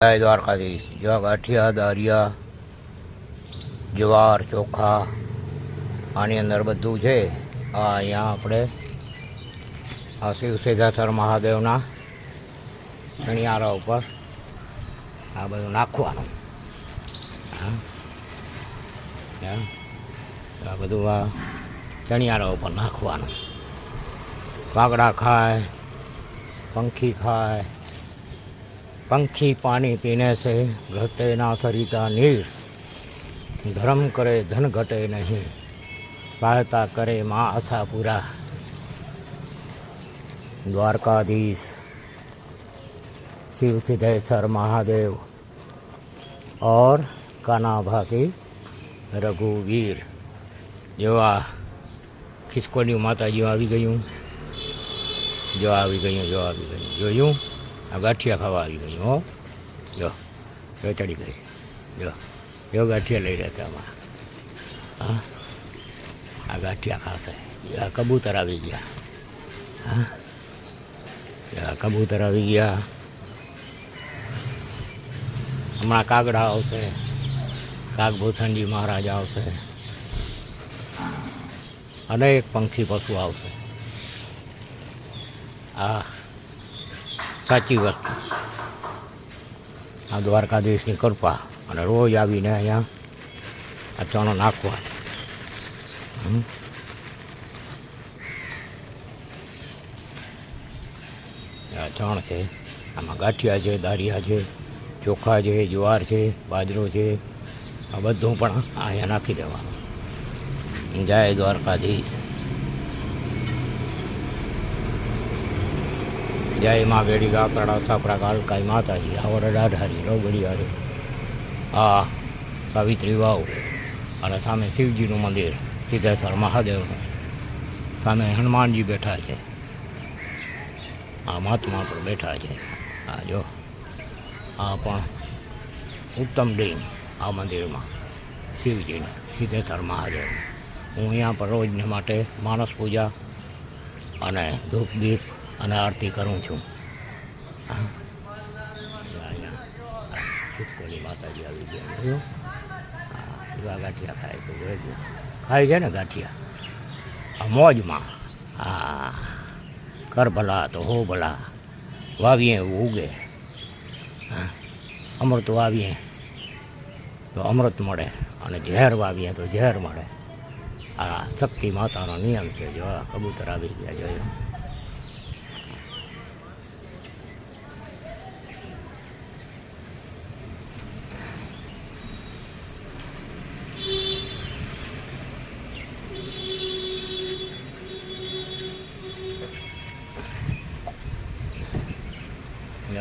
જય દ્વારકાધીશ. જો ગાંઠિયા, દારિયા, જુવાર, ચોખા આની અંદર બધું છે. અહીંયા આપણે આ શિવ સિદ્ધેશ્વર મહાદેવના શણિયારા ઉપર આ બધું નાખવાનું. આ બધું આ ચણિયારા ઉપર નાખવાનું. કાગડા ખાય, પંખી ખાય. पंखी पानी पीने से घटे ना सरिता नीर, धर्म करे धन घटे नहीं, सहायता करे माँ आशापुरा। द्वारकाधीश शिव सिद्धेश्वर महादेव और काना भाती रघुवीर। जो आ खिसकोनी माता जी આવી ગયું, જો આવી ગયું, જો આવી ગયું, જોયું. આ ગાંઠિયા ખાવા આવી ગયું. હો જો જો ચડી ગઈ. જો જો ગાંઠિયા લઈ રહ્યા છે આમાં. હા આ ગાંઠિયા ખાશે. આ કબૂતર આવી ગયા. હા આ કબૂતર આવી ગયા. હમણાં કાગડા આવશે, કાગભૂષણજી મહારાજ આવશે, અનેક પંખી પશુ આવશે. આ સાચી વસ્તુ, આ દ્વારકાધીશની કૃપા. અને રોજ આવીને અહીંયા આ ચણો નાખવા. આ ચણ છે, આમાં ગાંઠિયા છે, દારિયા છે, ચોખા છે, જુવાર છે, બાજરો છે. આ બધું પણ અહીંયા નાખી દેવાનું. જય દ્વારકાધીશ. જય મા ગેડી ગાતડા સાપરા કાલકાઈ માતાજી આવડે ડાઢારી રોગડીયારી. આ સાવિત્રી વાવ અને સામે શિવજીનું મંદિર સિદ્ધેશ્વર મહાદેવનું. સામે હનુમાનજી બેઠા છે. આ મહાત્મા પર બેઠા છે. આ જો આ પણ ઉત્તમ ડિંગ આ મંદિરમાં શિવજીનું સિદ્ધેશ્વર મહાદેવ. હું અહીંયા પર રોજને માટે માનસ પૂજા અને ધૂપ દીપ અને આરતી કરું છું. અહીંયા ખિસકોલી માતાજી આવી ગયા. જોયું એવા ગાંઠિયા ખાય છે. જોઈજો ખાય છે ને ગાંઠિયા આ મોજમાં. હા કર ભલા તો હો ભલા, વાવીએ એવું ઉગે. હા અમૃત વાવીએ તો અમૃત મળે, અને ઝેર વાવીએ તો ઝેર મળે. આ શક્તિ માતાનો નિયમ છે. જો કબૂતર આવી ગયા. જોયું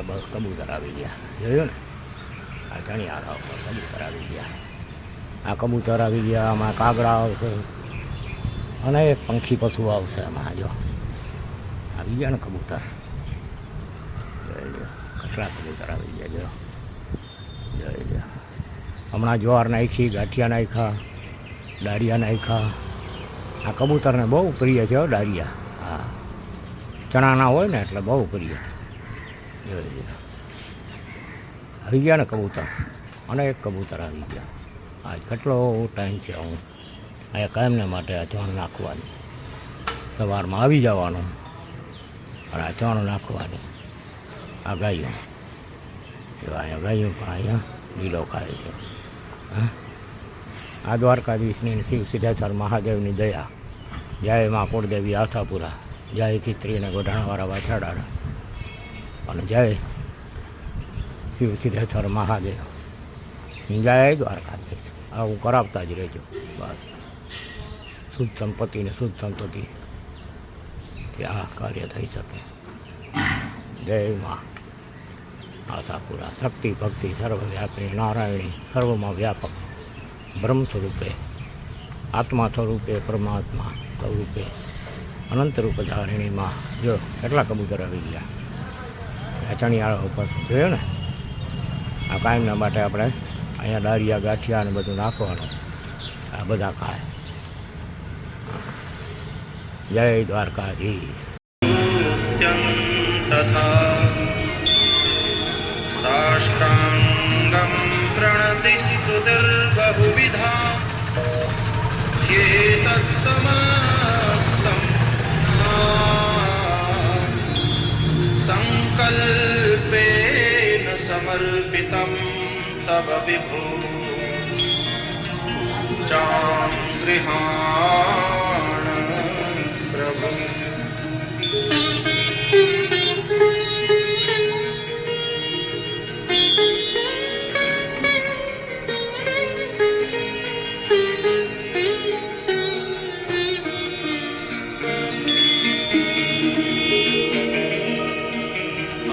બસ કબૂતર આવી ગયા. જોયું ને આ ચણિયારા ઉપર કબૂતર આવી ગયા. આ કબૂતર આવી ગયા. આમાં કાગડા આવશે, અનેક પંખી પશુ આવશે. આમાં જો આવી ગયા ને કબૂતર. જોઈ લો કેટલા કબૂતર આવી ગયા. જો જોઈ લો. હમણાં જુવાર નાખી, ગાંઠિયા નાખ્યા, દારિયા નાખ્યા. આ કબૂતરને બહુ પ્રિય છે હો દારિયા. હા ચણાના હોય ને એટલે બહુ પ્રિય. જોઈ લો આવી ગયા ને કબૂતર, અનેક કબૂતર આવી ગયા. આજ કેટલો ટાઈમ છે હું અહીંયા કાયમને માટે આ ચણ નાખવાની. સવારમાં આવી જવાનું અને આ ચણ નાખવાની. આ ગાયું જો અહીંયા ગાયું પણ અહીંયા લીલો ખાય છે. હા આ દ્વારકાધીશની શિવ સિદ્ધેશ્વર મહાદેવની દયા. જય મા કુળદેવી આશાપુરા. જય ખિસ્ત્રીને ગોઢાણાવાળા વાછાડાના. અને જય શિવ સિદ્ધેશ્વર મહાદેવ. જય દ્વારકાધીશ. આવું કરાવતા જ રહેજો. બસ શુદ્ધ સંપત્તિને શુદ્ધ સંતતિ કે આ કાર્ય થઈ શકે. જય મા આશાપુરા. શક્તિ ભક્તિ સર્વવ્યાપી નારાયણી, સર્વમાં વ્યાપક બ્રહ્મ સ્વરૂપે, આત્મા સ્વરૂપે, પરમાત્મા સ્વરૂપે, અનંત રૂપ ધારિણીમાં. જો કેટલા કબૂતર આવી ગયા આ ચણિયાળા ઉપર. જોયો ને આ કાયમના માટે આપણે અહીંયા દારિયા, ગાંઠિયા અને બધું નાખવાનું. આ બધા ખાય. જય દ્વારકાધીશ. तथा साष्टांग बहुविधा ह्येतत्समस्तं संकल्पेन समर्पितं तव विभो चाङ्गृहाण प्रभु।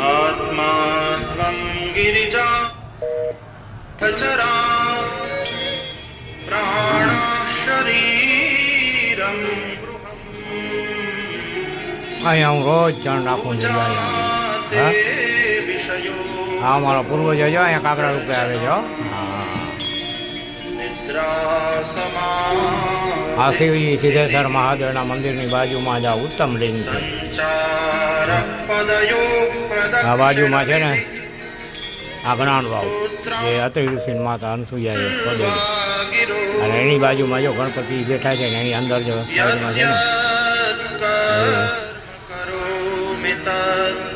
आत्मा त्वं गिरिजा चरा प्राणः शरीरं અહીંયા હું રોજ ચણ નાખું છું गृहं विषयो હા મારો પૂર્વજ જો અહીંયા કાકડા રૂપે આવે છે હો. હા निद्रा આ શિવજી સિદ્ધેશ્વર મહાદેવના મંદિરની બાજુમાં જ આ ઉત્તમ લિંગ છે. संचार पदयो આ બાજુમાં છે ને આ જ્ઞાન વાવ એ અત્રિ ઋષિ માતા અનસુયાએ પદેલી અને એની બાજુમાં જો ગણપતિ બેઠા છે ને એની અંદર જો સાઈડમાં છે ને करोमि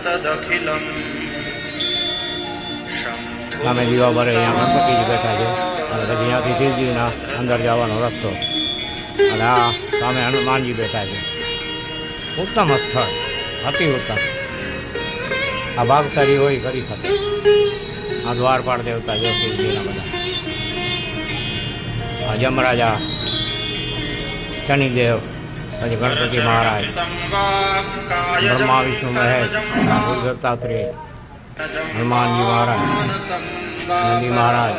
तदखिलं સામે દીવા ભરે અહીંયા ગણપતિ જ બેઠા છે અને પછી અહીંયાથી શિવજીના અંદર જવાનો રસ્તો અને આ સામે હનુમાનજી બેઠા છે. ઉત્તમ સ્થળ, અતિ ઉત્તમ. આ ભાગશાળી હોય કરી શકે. આ દ્વારપાળ દેવતા જો શિવજીના બધા આ જમરાજા શનિદેવ પછી ગણપતિ મહારાજ બ્રહ્મા વિષ્ણુ મહેશ દત્તાત્રેય હનુમાનજી મહારાજ નંદી મહારાજ.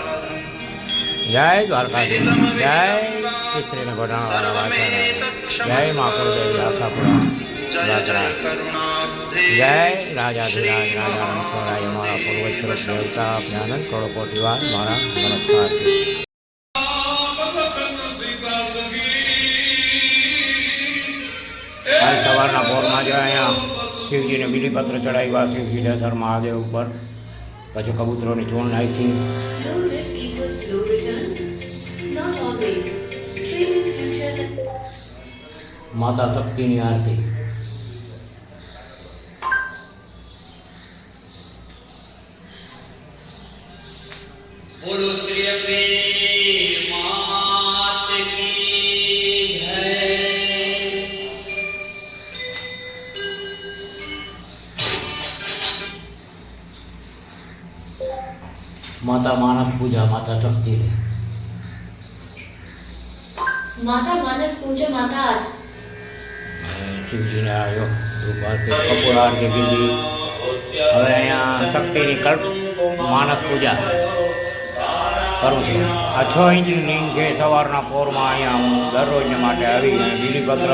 જય દ્વારકાધીશ, જય ચિત્રીને ઘોડાણાવાળા વાછારા, જય મા કુળદેવી આશાપુરા યાત્રા, જય રાજાધિરાજ રાજા રણછોડરાય મારા પૂર્વજ દેવતા આપને આનંદ કરોડો કોટી વાર મારા નમસ્કાર છે. કાલ સવારના પોરમાં જ અહીંયા શિવજીને બીલીપત્ર ચડાવ્યા શિવજી સિદ્ધેશ્વર મહાદેવ ઉપર. પછી કબૂતરોની ચૂંડ નાખી. Low risk equals low returns? Not always. Trading futures and માતા શક્તિની આરતી. बोलो श्री अम्बे मात की जय। માતા માનસ પૂજા, માતા શક્તિ. Mata Manas Puja Mata. શિવજીને આવ્યો ધૂપ આરતી કપૂર આરતી કીધી. હવે અહીંયા શક્તિની કલ્પ માનસ પૂજા કરું છું. આ 6 ઇંચની લિંગ છે. સવારના પોરમાં અહીંયા હું દરરોજને માટે આવી અને બીલીપત્ર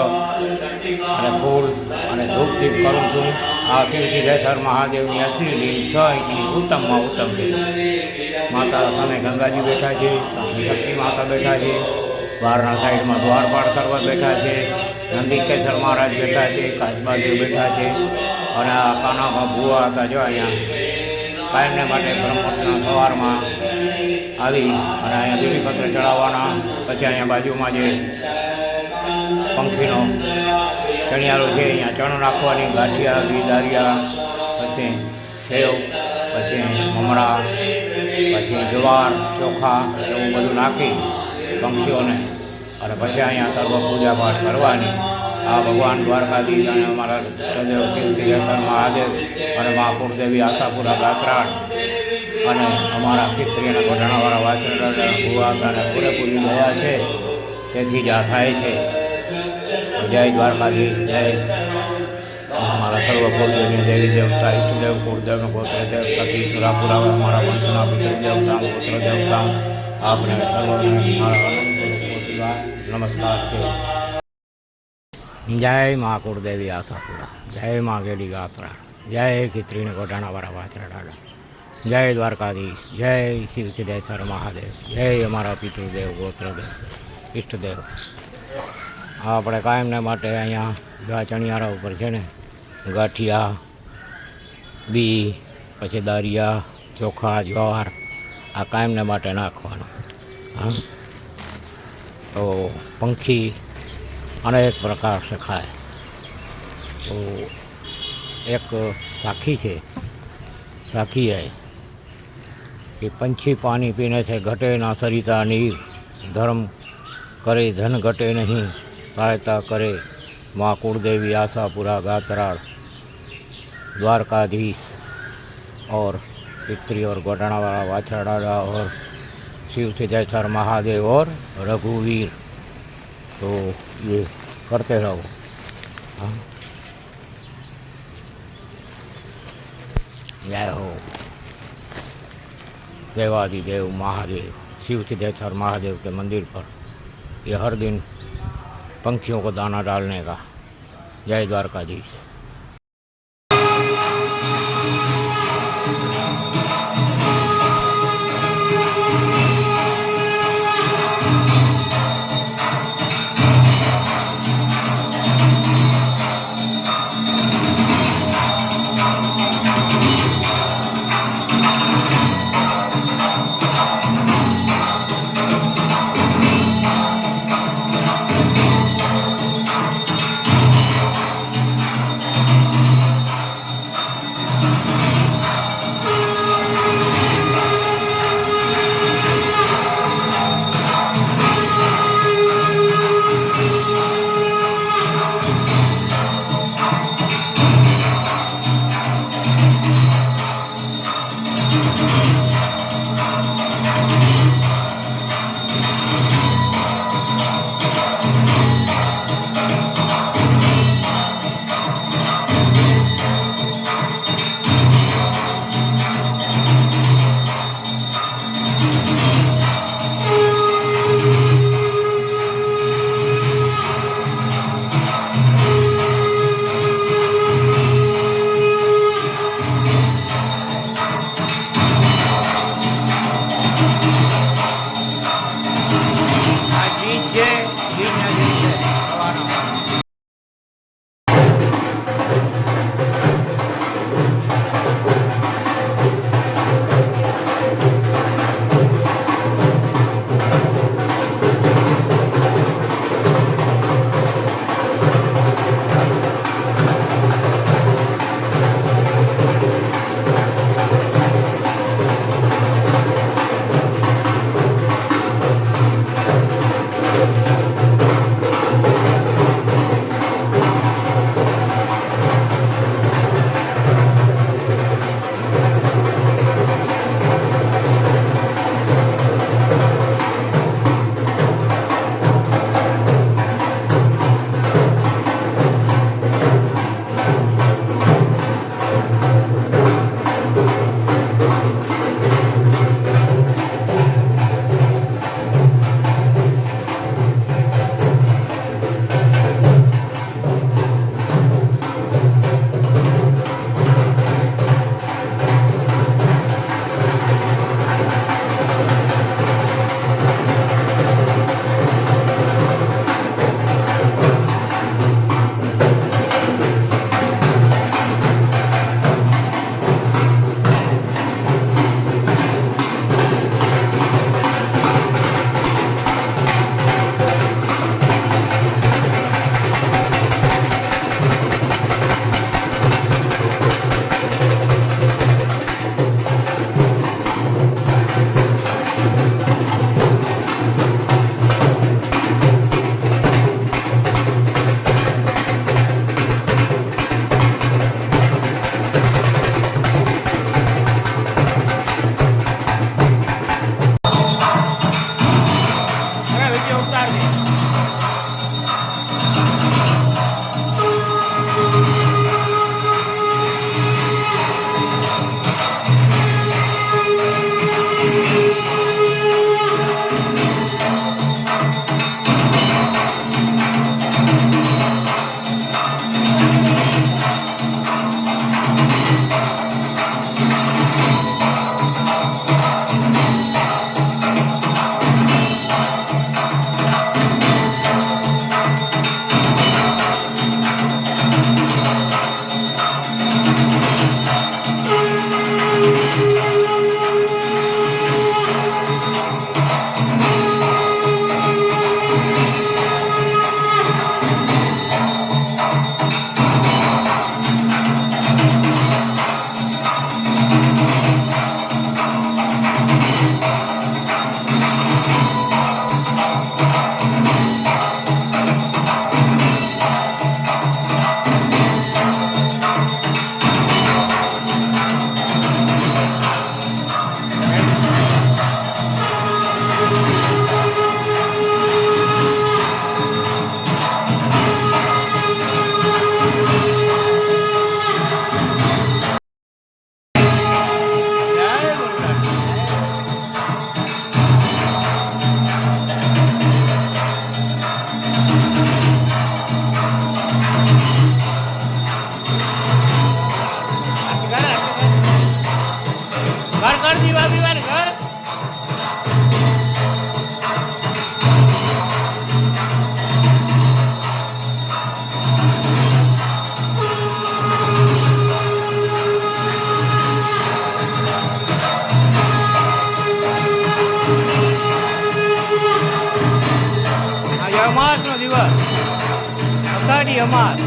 અને ફૂલ અને ધૂપ દીપ કરું છું. આ શિવ સિદ્ધેશ્વર મહાદેવની અસલી લિંગ 6 ઇંચની ઉત્તમમાં ઉત્તમ છે. માતા સામે ગંગાજી બેઠા છે, શક્તિ માતા બેઠા છે, બહારના સાઈડમાં દ્વારપાળ સર્વર બેઠા છે, નંદીકેશ્વર મહારાજ બેઠા છે, કાચબાદેવ બેઠા છે અને આ કાનામાં ભુવા હતા જો અહીંયા કાયમને માટે બ્રહ્મોત્સવના સવારમાં આવી અને અહીંયા બીલીપત્ર ચડાવવાના. પછી અહીંયા બાજુમાં જે પંખીનો ચણિયારો છે અહીંયા ચણ નાખવાની, ગાંઠિયા ઘી દારિયા, પછી સેવ, પછી મમરા, પછી જુવાર ચોખા એવું બધું નાખી પંખીઓને અને પછી અહીંયા સર્વ પૂજા પાઠ કરવાની. આ ભગવાન દ્વારકાધીશ અને અમારા સદેવ શિવ સિદ્ધેશ્વર મહાદેવ અને મા કુળદેવી આશાપુરા ગાત્રાળ અને અમારા પિતરીના ઘોડાણાવાળા વાછરડા ભુવા અને પૂરેપૂરી દયા છે, તેથી જ આ થાય છે. જય દ્વારકાધીશ, જય અમારા સર્વ કુળદેવી દેવી દેવતા ઈષ્ટદેવ કુળદેવ ગોત્ર દેવતા સુરાપુરા અમારા વંશના પિતૃ દેવતા ગોત્ર દેવતા આપણે સર્વને મારા નમસ્કાર છે. જય મા કુળદેવી આશાપુરા, જય મા ગેડી ગાત્રા, જય ખીત્રીને ઘોડાણાવાળા વાછરડા, જય દ્વારકાધીશ, જય શિવ સિદ્ધેશ્વર મહાદેવ, જય અમારા પિતૃદેવ ગોત્રદેવ ઈષ્ટદેવ. આપણે કાયમને માટે અહીંયા ગા ચણિયારા ઉપર છે ને ગાંઠિયા બી પછી દારિયા ચોખા જ્વાર આ કાયમને માટે નાખવાનું. हाँ तो पंखी अनेक प्रकार से खाए। तो एक साखी है, साखी है कि पंछी पानी पीने से घटे ना सरिता नीर, धर्म करे धन घटे नहीं, सहायता करे माँ कुलदेवी आशापुरा गातराड़ द्वारकाधीश और पितरी और गोडाणा वाला वाछड़ा और शिव सिद्धेश्वर महादेव और रघुवीर। तो ये करते रहो। हाँ जय हो देवादिदेव महादेव शिव सिद्धेश्वर महादेव के मंदिर पर ये हर दिन पंखियों को दाना डालने का। जय द्वारकाधीश। ઘર દીવા બીવા ઘર આજે અમાસનો દિવસ અષાઢી અમાસ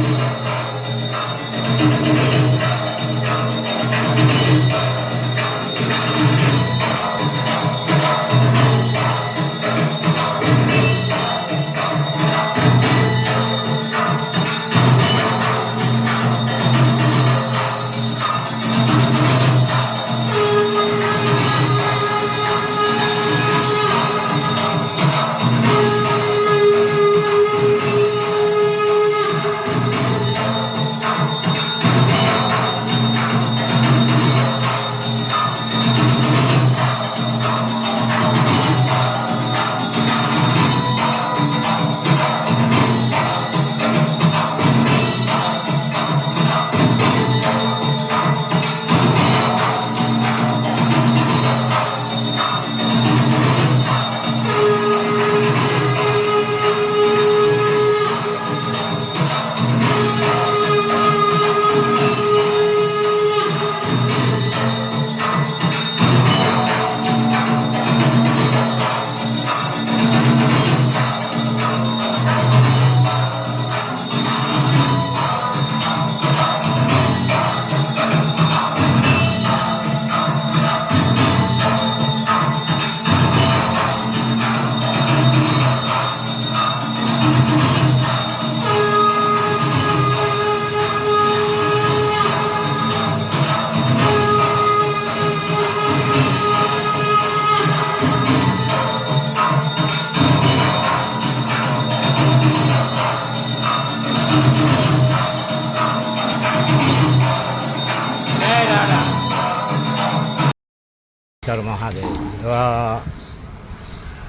સર મહાદેવ એવા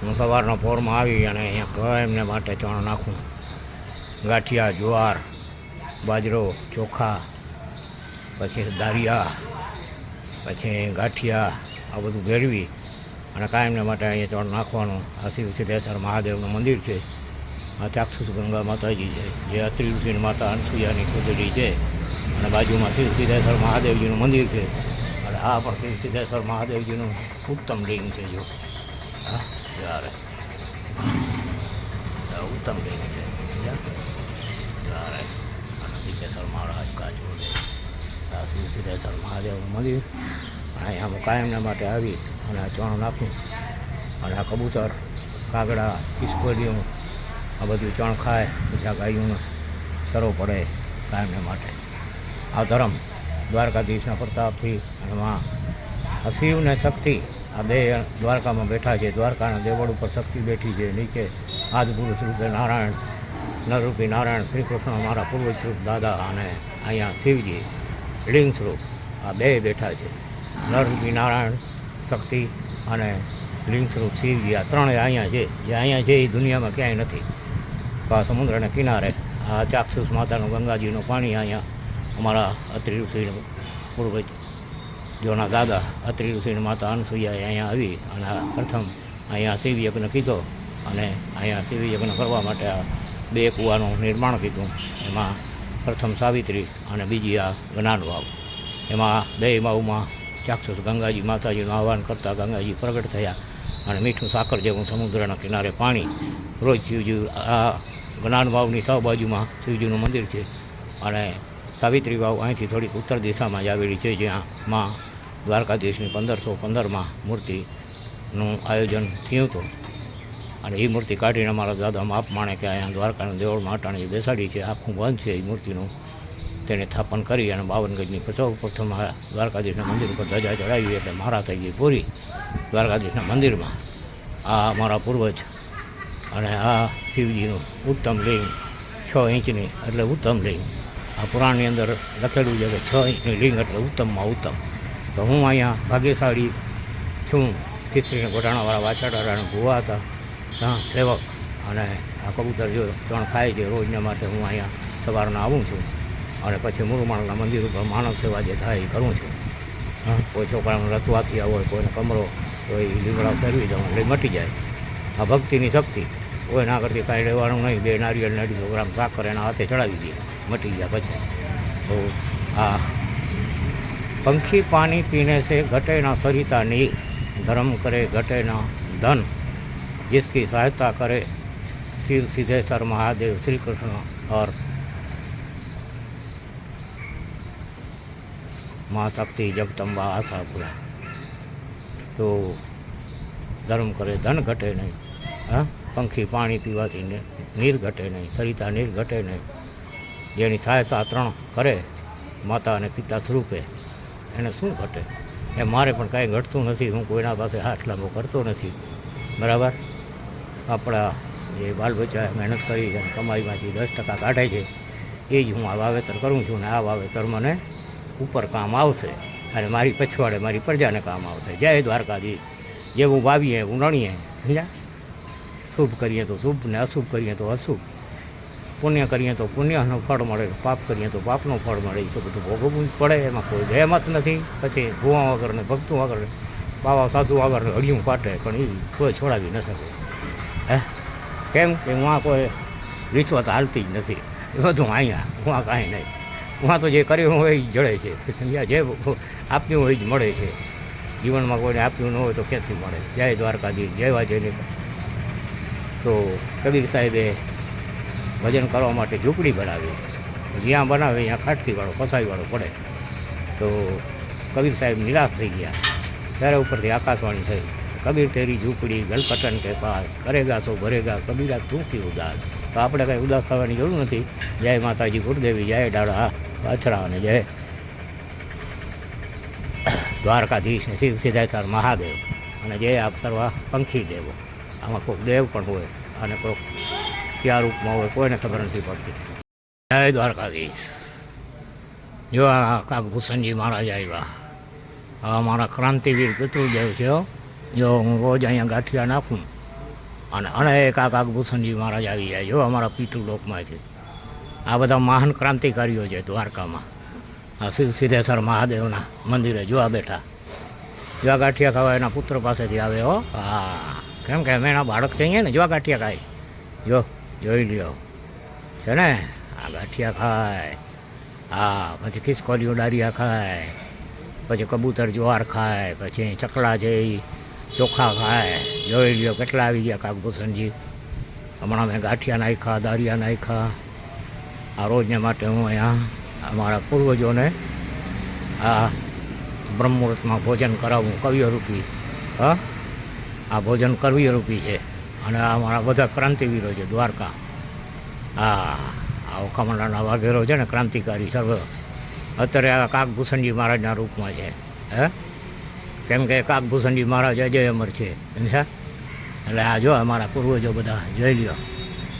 હું સવારના પોરમાં આવી અને અહીંયા ઘર એમને માટે ચણ નાખું ગાંઠિયા જુવાર બાજરો ચોખા પછી દારિયા પછી ગાંઠિયા આ બધું ભેળવી અને કાયમને માટે અહીંયા ચણ નાખવાનું આ શિવ સિદ્ધેશ્વર મહાદેવનું મંદિર છે આ ચાક્ષુષ ગંગા માતાજી છે જે અત્રિ ઋષિની માતા અનસુયાની કુદરી છે અને બાજુમાં શિવ સિદ્ધેશ્વર મહાદેવજીનું મંદિર છે અને આ પણ શિવ સિદ્ધેશ્વર મહાદેવજીનું ઉત્તમ લિંગ છે જો હા યારે ઉત્તમ લિંગ છે યારે અને સિદ્ધેશ્વર મહારાજ કાચો છે આ શિવ સિદ્ધેશ્વર મહાદેવનું મંદિર અહીંયા હું કાયમના માટે આવી અને આ ચણ નાખું અને આ કબૂતર કાગડા ખિસકોલીઓ આ બધું ચણ ખાય બધા ગાયોને કરવો પડે કાયમને માટે આ ધર્મ દ્વારકાધીશના પ્રતાપથી અને માં શિવ ને શક્તિ આ બે દ્વારકામાં બેઠા છે. દ્વારકાના દેવળ ઉપર શક્તિ બેઠી છે, નીચે આદિપુરુષ રૂપે નારાયણ નરરૂપી નારાયણ શ્રી કૃષ્ણ મારા પૂર્વજ સ્વરૂપ દાદા અને અહીંયા શિવજી લિંગ સ્વરૂપ આ બે બેઠા છે. નરરૂપી નારાયણ શક્તિ અને લિંગ સ્વરૂપ શિવજી આ ત્રણેય અહીંયા છે. જે અહીંયા છે એ દુનિયામાં ક્યાંય નથી. તો આ સમુદ્રના કિનારે આ ચાક્ષુષ માતાનું ગંગાજીનું પાણી અહીંયા અમારા અત્રિ ઋષિ પૂર્વજ જોના દાદા અત્રિ ઋષિની માતા અનસુયાએ અહીંયા આવી અને આ પ્રથમ અહીંયા શિવયજ્ઞ કીધો અને અહીંયા શિવયજ્ઞ કરવા માટે આ બે કૂવાનું નિર્માણ કીધું. એમાં પ્રથમ સાવિત્રી અને બીજી આ જ્ઞાન વાવ. એમાં બે વાવમાં ચાક્ષુષ ગંગાજી માતાજીનું આહવાન કરતાં ગંગાજી પ્રગટ થયા અને મીઠું સાકર જેવું સમુદ્રના કિનારે પાણી. રોજ શિવજી આ જ્ઞાન વાવની સૌ બાજુમાં શિવજીનું મંદિર છે અને સાવિત્રી વાવ અહીંથી થોડીક ઉત્તર દિશામાં જ આવેલી છે, જ્યાં માં દ્વારકાધીશની 1515માં મૂર્તિનું આયોજન થયું હતું. અને એ મૂર્તિ કાઢીને અમારા દાદા માપ માણે કે અહીંયા દ્વારકાના દેવળમાં અટાણી બેસાડી છે. આખું બંધ છે એ મૂર્તિનું. તેને સ્થાપન કરી અને 52 ગજની સૌ પ્રથમ દ્વારકાધીશના મંદિર ઉપર ધજા ચડાવી એટલે મારા થઈ ગઈ પૂરી દ્વારકાધીશના મંદિરમાં. આ અમારા પૂર્વજ અને આ શિવજીનું ઉત્તમ લિંગ 6 ઇંચની એટલે ઉત્તમ લિંગ. આ પુરાણની અંદર લખેલું છે કે 6 ઇંચની લિંગ એટલે ઉત્તમમાં ઉત્તમ. તો હું અહીંયા ભાગ્યશાળી છું. ખીચડીને ગોટાણાવાળા વાછાડારાના ભૂવા હતા, ત્યાં સેવક. અને આ કબૂતર જો ત્રણ ખાય છે રોજને માટે હું અહીંયા સવારના આવું છું અને પછી મુરુમાણના મંદિર ઉપર માનવ સેવા જે થાય એ કરું છું. હા, કોઈ છોકરાને રતવા થયા હોય, કોઈને કમરો તો એ લીમડા ફેરવી દેવાનું એટલે મટી જાય. આ ભક્તિની શક્તિ. કોઈને આગળથી કાંઈ લેવાનું નહીં, 2 નારિયેળ 250 ગ્રામ સાકર એના હાથે ચડાવી દે, મટી ગયા પછી. તો આ पंखी पानी पीने से घटे ना सरिता नीर, धर्म करे घटे ना धन, जिसकी सहायता करे शिव सिद्धेश्वर महादेव श्री कृष्ण और माँ शक्ति जगदम्बा आशापुरा. तो धर्म करे धन घटे नहीं, हाँ, पंखी पानी पीवाथी नीर घटे नहीं, सरिता नीर घटे नहीं. जेनी सहायता 3 करे माता અને પિતા સ્વરૂપે એને શું ઘટે? એ મારે પણ કાંઈ ઘટતું નથી. હું કોઈના પાસે હાથ લાંબો કરતો નથી. બરાબર. આપણા જે બાલ બચ્ચા મહેનત કરી અને કમાઈમાંથી 10% કાઢે છે એ જ હું આ વાવેતર કરું છું ને આ વાવેતર મને ઉપર કામ આવશે અને મારી પછવાડે મારી પ્રજાને કામ આવશે. જય દ્વારકાધીશ. જેવું વાવીએ એવું રણીએ, સમજ્યા? શુભ કરીએ તો શુભ ને અશુભ કરીએ તો અશુભ. પુણ્ય કરીએ તો પુણ્યનું ફળ મળે, પાપ કરીએ તો પાપનું ફળ મળે. એ તો બધું ભોગવવું જ પડે. એમાં કોઈ જહેમત નથી. પછી ભૂવા વગર ને ભક્તું વગર ને બાવા સાધુ વગર હળિયું પાટે પણ એ કોઈ છોડાવી ન શકે. હે કેમ કે હું કોઈ રીશ્વત હાલતી જ નથી. એ બધું અહીંયા હું કાંઈ નહીં. હું તો જે કર્યું હોય એ જડે છે, સમજ્યા? જે આપ્યું હોય જ મળે છે. જીવનમાં કોઈને આપ્યું ન હોય તો ક્યાંથી મળે? જય દ્વારકાધીશ, જય વાજયની. તો કબીર સાહેબે ભજન કરવા માટે ઝૂંપડી બનાવી. જ્યાં બનાવે ત્યાં ખાટકીવાળો ફસાઈવાળો પડે. તો કબીર સાહેબ નિરાશ થઈ ગયા. ત્યારે ઉપરથી આકાશવાણી થઈ, કબીર તેરી ઝૂંપડી ગલપટન કે પાસ, કરેગા તો ભરેગા કબીરા તું કી ઉદાસ. તો આપણે કાંઈ ઉદાસ થવાની જરૂર નથી. જય માતાજી ગુરુદેવી, જય ડાળા અછરા અને જય દ્વારકાધીશ શિવ સિદ્ધેશ્વર મહાદેવ અને જય આપ સર્વા પંખી દેવો. આમાં કોઈક દેવ પણ હોય અને કોઈક ક્યાં રૂપમાં હોય કોઈને ખબર નથી પડતી. જય દ્વારકાધીશ. જો આ કાકભૂષણજી મહારાજ આવ્યા. આ મારા ક્રાંતિવીર પિતૃદેવ છે. જો હું રોજ અહીંયા ગાંઠિયા નાખું અને અનેક કાકભૂષણજી મહારાજ આવી જાય. જો અમારા પિતૃલોકમાંથી આ બધા મહાન ક્રાંતિકારીઓ છે દ્વારકામાં. આ શિવ સિદ્ધેશ્વર મહાદેવના મંદિરે જોવા બેઠા. જોવા ગાંઠિયા ખાવા એના પુત્ર પાસેથી આવે. હો હા, કેમ કે અમે એના બાળક કહીએ ને જોવા ગાંઠિયા ખાય. જો જોઈ લ્યો છે ને, આ ગાંઠિયા ખાય. હા, પછી ખિસકોલીઓ ડારિયા ખાય, પછી કબૂતર જુવાર ખાય, પછી ચકલા છે એ ચોખા ખાય. જોઈ લ્યો કેટલા આવી ગયા કાકભૂષણજી. હમણાં મેં ગાંઠિયા નાખ્યા, દારિયા નાખ્યા. આ રોજને માટે હું અહીંયા અમારા પૂર્વજોને આ બ્રહ્મુહૂર્તમાં ભોજન કરાવું કવિયરૂપી. હા, આ ભોજન કવિયરૂપી છે. અને આ અમારા બધા ક્રાંતિવીરો છે દ્વારકા. હા, આ ઓખામંડાના વાઘેરો છે ને ક્રાંતિકારી સર્વ અત્યારે આ કાકભૂષણજી મહારાજના રૂપમાં છે. હે કેમ કે કાકભૂષણજી મહારાજ અજય અમર છે, સમજ્યા? એટલે આ જો અમારા પૂર્વજો બધા જોઈ લ્યો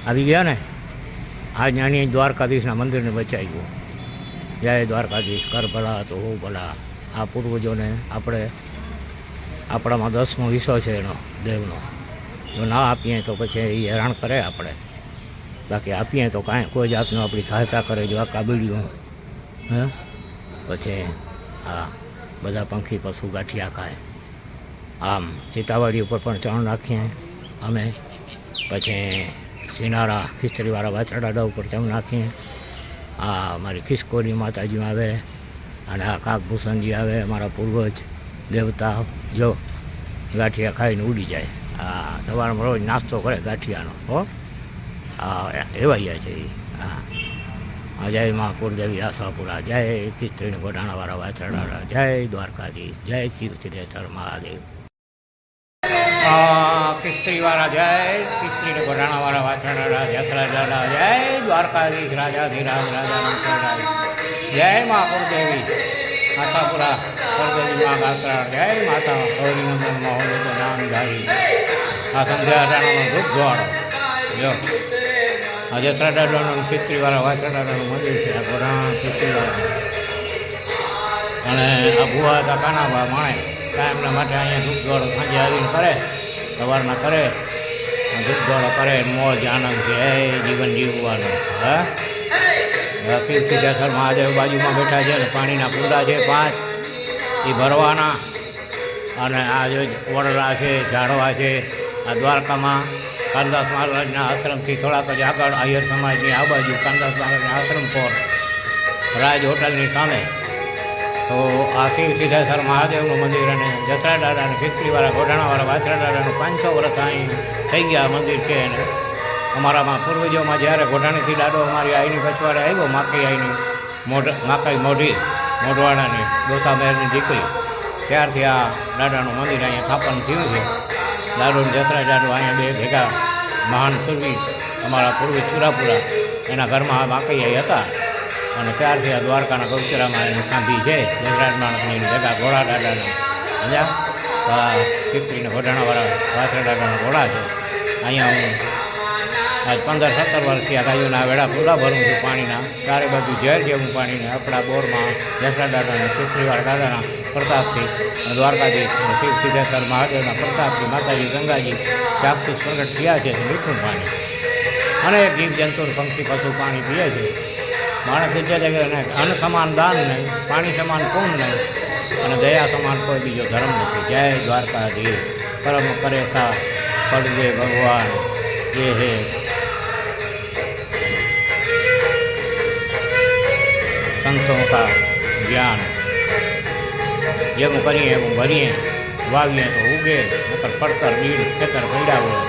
આવી ગયા ને. આ જ્ઞાની દ્વારકાધીશના મંદિરને બચાવ્યું. જય દ્વારકાધીશ. કર ભલા તો હો ભલા. આ પૂર્વજોને આપણે આપણામાં 10મો હિસ્સો છે એનો દેવનો. જો ના આપીએ તો પછી એ હેરાન કરે આપણે. બાકી આપીએ તો કાંઈ કોઈ જાતનું આપણી સહાયતા કરે. જો આ કાબીડીઓ હે પછી હા બધા પંખી પશુ ગાંઠિયા ખાય. આમ સીતાવાડી ઉપર પણ ચણ નાખીએ અમે. પછી સિનારા ખીચડીવાળા વાછરડા ઉપર ચણ નાખીએ. આ અમારી ખિસકોલી માતાજી આવે અને આ કાકભૂષણજી આવે અમારા પૂર્વજ દેવતા. જો ગાંઠિયા ખાઈને ઉડી જાય. હા, સવારમાં રોજ નાસ્તો કરે ગાંઠિયાનો. હો હા, એવાયા છે એ. હા, જય મા કુળદેવી આશાપુરા, જય ખીચડીને ગોઢાણાવાળા વાછરડા, જય દ્વારકાધીશ, જય શિવ સિદ્ધેશ્વર મહાદેવ. ખીચડીવાળા જય, ખીચડીને ગોઢાણાવાળા વાછરડા, જસરાજા જય દ્વારકાધીશ, રાજાધીરાજ રાજા રણછોડરાય, જય મા કુળદેવી આશાપુરા, કુળદેવી મા ગાત્રા, જય માતા ગૌરીનંદન મહોદય તો નામધારી. આ સંધ્યારાનો ધૂપ ધોવાડો. જો આ જસરાજાનું ખીચડીવાળા વાછરડાનું મંદિર છે. આ ગોઢાણા ખીચડીવાળા અને આ ભુવા હતા કાનાભા માણે કાયમના માટે અહીંયા ધૂપ ધોવાડો સાંજે આવીને કરે, સવારના કરે, ધૂપ ધોવાડો કરે. મોજ આનંદ છે જીવન જીવવાનું. હા, શિવ સિદ્ધેશ્વર મહાદેવ બાજુમાં બેઠા છે ને પાણીના કુંડા છે 5. એ ભરવાના. અને આ જો વડલા છે, ઝાડવા છે, આ દ્વારકામાં કાનદાસ મહારાજના આશ્રમથી થોડાક જ આગળ આયર સમાજની આ બાજુ કાનદાસ મહારાજના આશ્રમ પર રાજ હોટલની સામે તો આ શિવ સિદ્ધેશ્વર મહાદેવનું મંદિર અને જસરા દાદા અને ખીચડીવાળા ગોઢાણાવાળા વાછરા દાદાનું 500 વર્ષ અહીં થઈ ગયા મંદિર છે. અને અમારામાં પૂર્વજોમાં જ્યારે ગોઢાણીથી દાદો અમારી આઈની પછવાડે આવ્યો, માકઈ આઈની માકઈ મોઢવાડાની દોસા મહેરની દીકરી, ત્યારથી આ દાદાનું મંદિર અહીંયા સ્થાપન થયું છે. દાદો અને જસરા દાદો અહીંયા બે ભેગા મહાન સુરવીર અમારા પૂર્વી ચુરાપુરા એના ઘરમાં આ માકઈ આઈ હતા. અને ત્યારથી આ દ્વારકાના ગૌચરામાં એની કાંધી છે જસરાજ માણસની ભેગા ઘોડા દાદાના સમજ્યા. આ ખીચડીને ઘોડાણાવાળા વાછરા દાદાના ઘોડા છે. અહીંયા હું આજ 15-17 વર્ષથી આ ગાયોના વેળા પૂરા ભરું છું પાણીના. ચારે બાજુ ઝેર જેવું પાણીને આપણા બોરમાં જસરા દાદાના ખીચડીવાળા દાદાના પ્રતાપથી દ્વારકાધીશ શિવ સિદ્ધેશ્વર મહાદેવના પ્રતાપથી માતાજી ગંગાજી ચાક્ષુષ પ્રગટ થયા છે. મીઠું પાણી અનેક જીવજંતુ પંક્ષી પશુ પાણી પીએ છે. માણસ ઈચ્છે છે કે અન્ન સમાન દાન નહીં, પાણી સમાન પૂર્ણ નહીં અને દયા સમાન કોઈ બીજો ધર્મ નથી. જય દ્વારકાધીશ. કર્મ કરે થા પડવે ભગવાન એ હે. સંતો કા જ્ઞાન જેવું કરીએ એવું ભરીએ, વાવીએ તો ઉગે, નકર પડતર બીડ ખેતર પડ્યા હોય.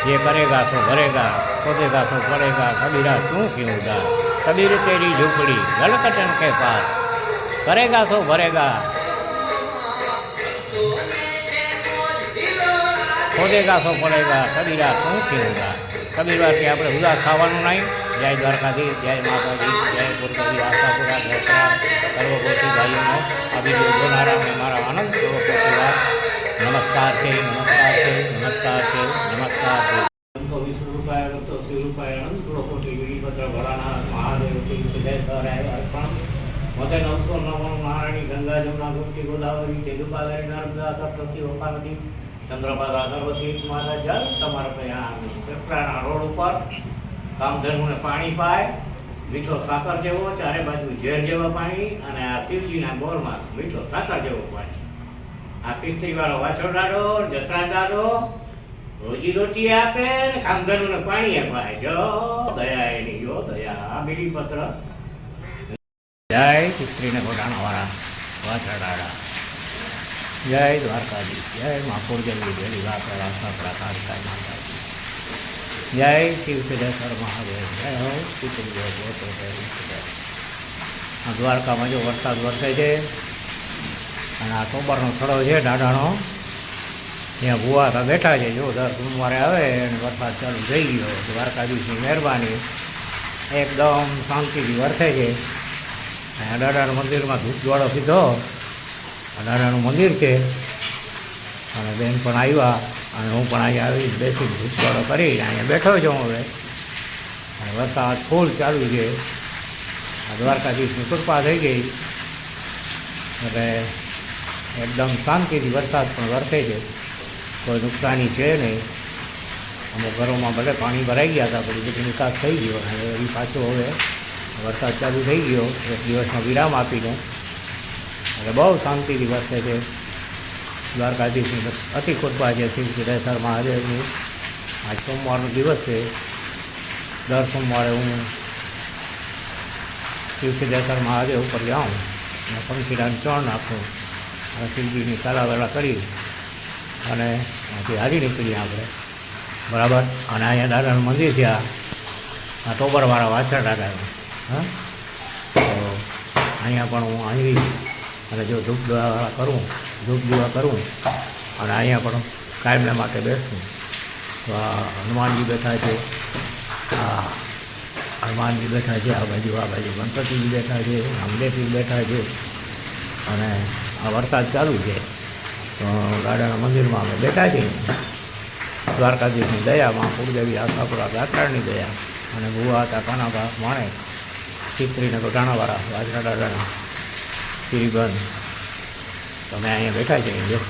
ये करेगा तो भरेगा, खोदेगा तो पड़ेगा, कबीरा तू क्यों उदास, कबीर तेरी झोपड़ी गलकटन के पास, करेगा तो भरेगा, खोदेगा तो पड़ेगा, कबीरा तू क्यों उदास. કબીરવાથી આપણે ઉદાસ થવાનું નહીં. જય દ્વારકાધીશ, જય માતાજી, જય પુરકરી આશાપુરા જત્રા સર્વગોતી ભાઈઓનો આ વિડીયો જોનારાને મારા આનંદ પૂર્વક નમસ્કાર છે, નમસ્કાર છે, નમસ્કાર છે, નમસ્કાર છે. સંતો વિષ્ણુ રૂપાય સંતો શિવ રૂપાય અનંત કોટી વિડીપત્ર ભરાના મહાદેવ શિવ સિદ્ધેશ્વર અર્પણ. મતે 999 નારાયણી ગંગા જમુના ગોમતી ગોદાવરી તેજુપાદારી નર્મદા સપ્તતી ઓકાનદી ચંદ્રભાગા સર્વતી માતા જલ તમારા ત્યાં પેપરાના રોડ ઉપર કામધેનુને પાણી પાય, મીઠો સાકર જેવો, ચારે બાજુ ઝેર જેવા પાણી, અને આ શિવજીના બોરમાં મીઠો સાકર જેવો પાણી. આ પિસ્ત્રીવાળો વાછો દાડો, જસરા દાડો રોજી રોટી આપે ને કામધેનુને પાણી અપાય. જો દયા એની, જો દયા. આ બીડીપત્ર. જય પિસ્ત્રીને ઘોટાણાવાળા વાછા દાડા. જય દ્વારકાધીશ, જય માપુર જલ્દી વેલી વાપરા સાપરા કાળકાઈ માતાજી, જય શિવ સિદ્ધેશ્વર મહાદેવ, જય હો શીતળદેવ ગોતો આ દ્વારકામાં જો વરસાદ વરસે છે અને આ ટોબરનો થડો છે દાડાનો, ત્યાં ભુવાતા બેઠા છે. જો દર સોમવારે આવે અને વરસાદ ચાલુ થઈ ગયો. દ્વારકાધીશની મહેરબાની, એકદમ શાંતિથી વરસે છે. અહીંયા દાદાના મંદિરમાં ધૂપ જ્વાળો સીધો દાદાનું મંદિર છે અને બેન પણ આવ્યા અને હું પણ અહીંયા આવી બેસીને ધૂપવાળો કરી અહીંયા બેઠો છું હવે. અને વરસાદ ફૂલ ચાલુ છે. આ દ્વારકાધીશની કૃપા થઈ ગઈ એટલે એકદમ શાંતિથી વરસાદ પણ વરસે છે. કોઈ નુકસાની છે નહીં. અમુક ઘરોમાં ભલે પાણી ભરાઈ ગયા હતા, પણ બધી નિકાસ થઈ ગયો. અને એ પાછો હવે વરસાદ ચાલુ થઈ ગયો, એક દિવસનો વિરામ આપીને. એટલે બહુ શાંતિથી વરસે છે. દ્વારકાધીશની અતિ કૃપા છે શિવ સિદ્ધેશ્વર મહાદેવની. આજ સોમવારનો દિવસ છે. દર સોમવારે હું શિવ સિદ્ધેશ્વર મહાદેવ ઉપર જાઉં અને પંખીડાને ચણ નાખું અને શિવજીની તાલાવેલા કરી અને ત્યાંથી હારી નીકળીએ આપણે, બરાબર. અને અહીંયા દાદાનું મંદિર છે, આ ટોબરવાળા વાછરા દાદાનું. હા, તો અહીંયા પણ હું આવી અને જો ધૂપ દીવા કરું અને અહીંયા પણ કાયમને માટે બેસું. તો આ હનુમાનજી બેઠા છે, આ હનુમાનજી બેઠા છે, આ બાજુ ગણપતિજી બેઠા છે, રામદેવજી બેઠા છે. અને આ વરસાદ ચાલુ છે તો દાદાના મંદિરમાં અમે બેઠા છીએ. દ્વારકાધીશની દયામાં કુળદેવી આશાપુરા ગાત્રાની દયા અને ભુવા હતા કાનાભા માણેક ચિત્રીને ઘટાણાવાળા વાજરા દાદાના શ્રીબંધ. તમે અહીંયા બેઠા છે. જો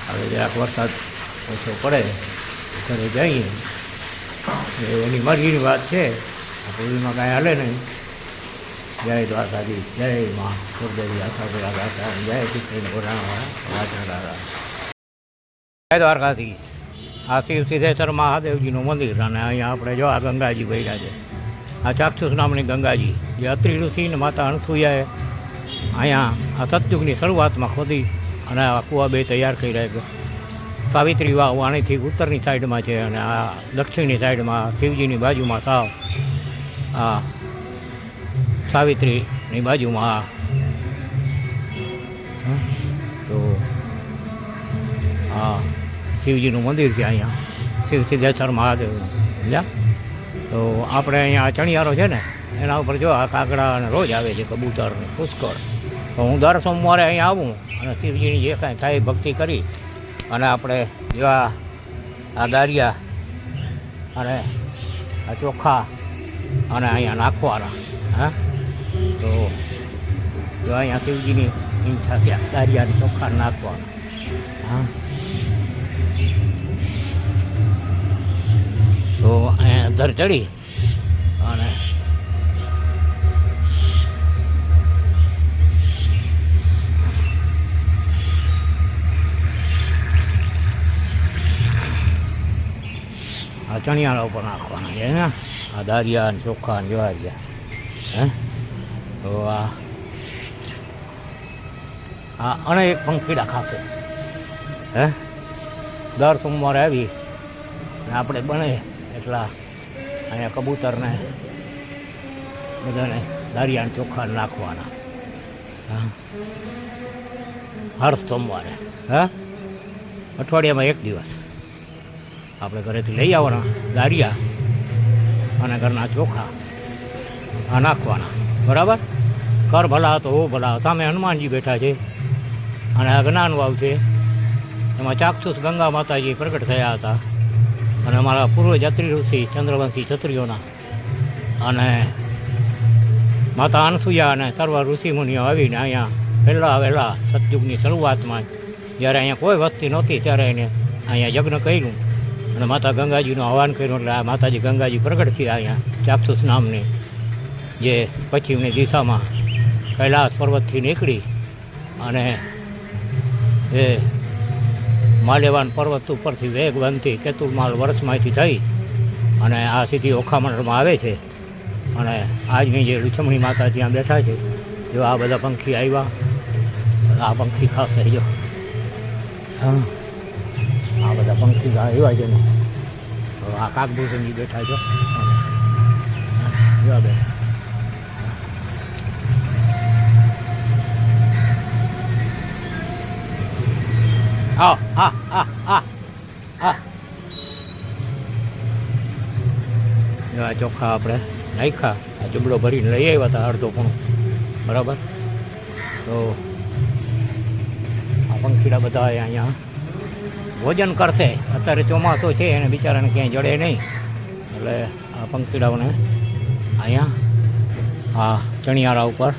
હવે જરાક વરસાદ ઓછો પડે ઘરે જઈએ, એની મરજીની વાત છે. પૂર્વીમાં કાંઈ હાલે નહીં. જય દ્વારકાધીશ, જય મા સુરદેવી આશાપુરા ગાતા, જય કૃષ્ણ ગોરાણા. જય દ્વારકાધીશ. આ શિવ સિદ્ધેશ્વર મહાદેવજીનું મંદિર અને અહીંયા આપણે જો આ ગંગાજી વહ્યા છે. આ ચાક્ષુષ નામની ગંગાજી જે અત્રિ ઋષિ અને માતા અનસૂયાએ અહીંયા આ સતયુગની શરૂઆતમાં ખોદી અને આ કૂવા બે તૈયાર કરી રહ્યા. સાવિત્રી વાવ આણીથી ઉત્તરની સાઈડમાં છે અને આ દક્ષિણની સાઈડમાં શિવજીની બાજુમાં સાવ આ સાવિત્રીની બાજુમાં તો આ શિવજીનું મંદિર છે અહીંયા શિવ સિદ્ધેશ્વર મહાદેવનું. સમજ્યા? તો આપણે અહીંયા ચણિયારો છે ને એના ઉપર જો આ કાગડા અને રોજ આવે છે કબૂતર ને પુષ્કળ. તો હું દર સોમવારે અહીંયા આવું અને શિવજીની જે કાંઈ થાય ભક્તિ કરી અને આપણે જેવા આ દારિયા અને આ ચોખા અને અહીંયા નાખવાના. હા, તો જો અહીંયા શિવજીની ઈચ્છા ત્યાં દારિયાને ચોખા નાખવાના. હા, તો અહીંયા ધર ચડી અને આ ચણિયાળા ઉપર નાખવાના છે ને આ દારિયા ને ચોખા ને જવારિયા. હે, તો આ અનેક પંખીડા ખાશે. હે, દર સોમવારે આવી ને આપણે બને એટલા અહીંયા કબૂતરને બધાને દારિયાને ચોખા નાખવાના. હા, હર સોમવારે. હા, અઠવાડિયામાં એક દિવસ આપણે ઘરેથી લઈ આવવાના દારિયા અને ઘરના ચોખા આ નાખવાના. બરાબર? કર ભલા તો હો ભલા. સામે હનુમાનજી બેઠા છે અને આ જ્ઞાન વાવ છે. એમાં ચાક્ષુષ ગંગા માતાજી પ્રગટ થયા હતા અને અમારા પૂર્વજ અત્રિ ઋષિ ચંદ્રવંશી ક્ષત્રિયોના અને માતા અનસૂયા અને સર્વ ઋષિમુનિઓ આવીને અહીંયા વહેલા સતયુગની શરૂઆતમાં જ્યારે અહીંયા કોઈ વસ્તી નહોતી ત્યારે એને અહીંયા યજ્ઞ કર્યું અને માતા ગંગાજીનું આહવાન કર્યું. એટલે આ માતાજી ગંગાજી પ્રગટ થયા અહીંયા ચાક્ષુષ નામની, જે પશ્ચિમની દિશામાં કૈલાસ પર્વતથી નીકળી અને એ માલ્યવાન પર્વત ઉપરથી વેગવંતી કેતુર્માલ વર્ષમાંથી થઈ અને આ સીધી ઓખામંડળમાં આવે છે. અને આજની જે ઋષમણી માતા ત્યાં બેઠા છે, જો આ બધા પંખી આવ્યા, આ પંખી ખાશે. જો હા, આ બધા પંખી આવ્યા છે ને. તો આ કાગભૂષણજી બેઠા છો, જો બેઠા. હા હા હા હા હા, આ ચોખા આપણે નાખ્યા, આ જબડો ભરીને લઈ આવ્યા હતા અડધો પણ. બરાબર? તો આ પંખીડા બધા અહીંયા ભોજન કરશે. અત્યારે ચોમાસું છે એને બિચારાને ક્યાંય જડે નહીં, એટલે આ પંખીડાઓને અહીંયા આ ચણિયારા ઉપર